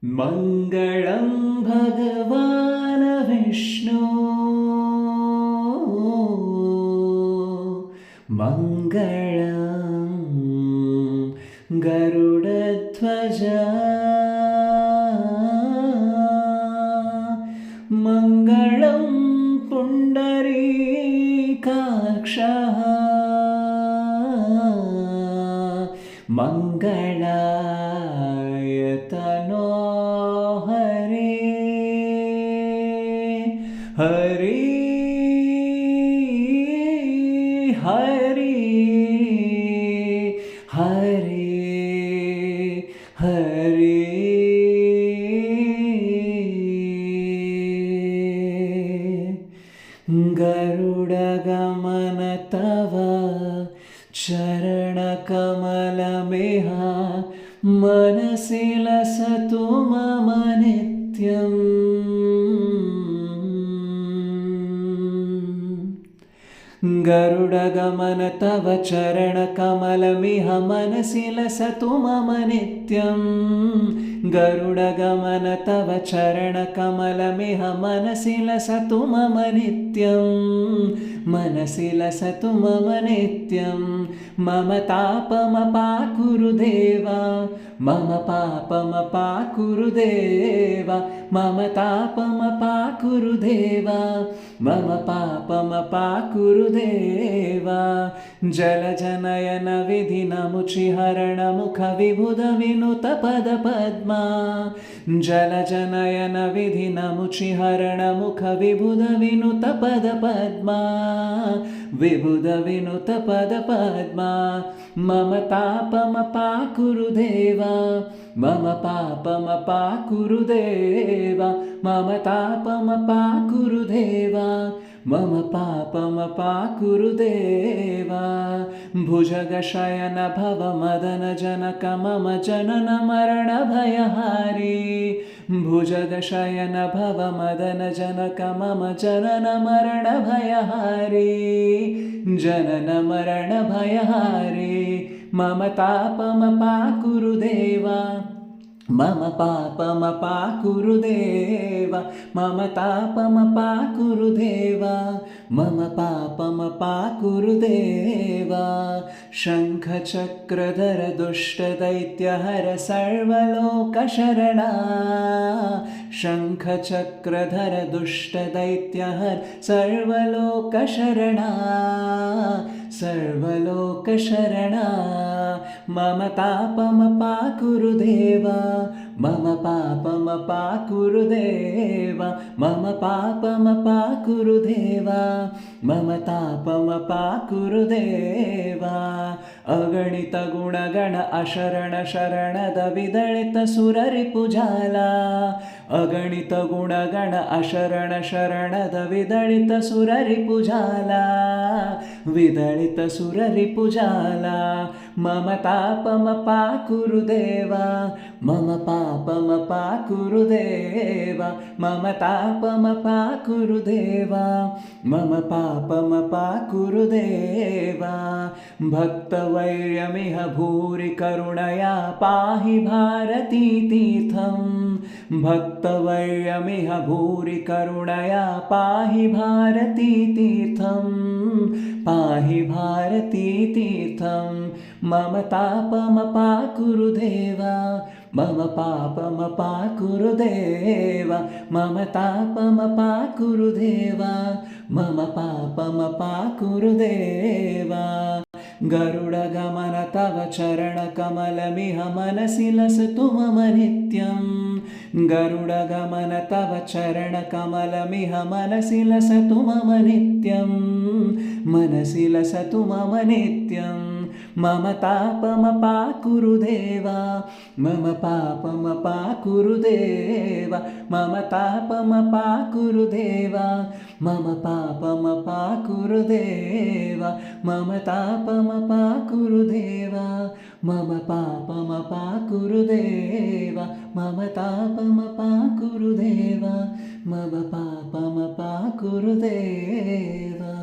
मङ्गलं भगवान् विष्णु मङ्गलं गरुडध्वज मङ्गलं पुण्डरीकाक्षः मङ्गलाय तनो हरे हरि हरि हरि हरि गरुडगमन तव चरणकमलमिह मनसि लसतु मम नित्यम् गरुडगमन तव चरणकमलमिह मनसि लसतु मम नित्यम् गरुडगमन तव चरणकमलमिह मनसि लसतु मम नित्यम् मनसि लसतु मम नित्यं मम तापमपाकुरु देव मम पापमपाकुरु देव मम तापमपाकुरु देव मम पापमपाकुरु देव जलजनयन विधिनमुचिहरणमुखविबुधविनुतपदपद्मा जलजनयन विधिनमुचिहरणमुखविबुधविनुतपदपद्मा विबुधविनुतपदपद्मा मम तापमपाकुरु देव मम पापमपाकुरु देव मम तापमपाकुरु देव मम पापमपाकुरु देव भुजगशयन भवमदनजनक मम जनन मरणभयहारी भुजगशयन भवमदनजनक मम जनन मरणभयहारी जनन मरणभयहारी मम तापमपाकुरु देव मम पापमपाकुरु देव मम तापमपाकुरु देव मम पापमपाकुरु देव शङ्खचक्रधर दुष्टदैत्यहर सर्वलोकशरणा शङ्खचक्रधर दुष्टदैत्यहर सर्वलोकशरणा सर्वलोकशरणा मम तापमपाकुरु देव मम पापमपाकुरु देव मम पापमपाकुरु देव मम तापमपाकुरु देव अगणित गुणगण अशरण शरणद विदलित सुररिपुजाला अगणित गुणगण अशरण शरणद विदलित सुररिपुजाला विदलित सुररिपुजाला मम तापमपाकुरु देव मम पापमपाकुरु देव मम तापमपाकुरु देव मम पापमपाकुरु देव भक्तवैर्यमिह भूरि करुणया पाहि भारती तीर्थं भक्तवैर्यमिह भूरि करुणया पाहि भारती तीर्थं पाहि भारती तीर्थं मम तापमपाकुरु देव मम पापमपाकुरु देव मम तापमपाकुरु देव मम पापमपाकुरु देव गरुडगमन तव चरणकमलमिह मनसि लसतु मम नित्यं गरुडगमन तव चरणकमलमिह मनसि लसतु मम नित्यं मनसि लसतु मम नित्यं मम तापमपाकुरु देव मम पापमपाकुरु देव मम तापमपाकुरु देव मम पापमपाकुरु देव मम तापमपाकुरु देव मम पापमपाकुरु देव मम तापमपाकुरु देव मम पापमपाकुरु देव।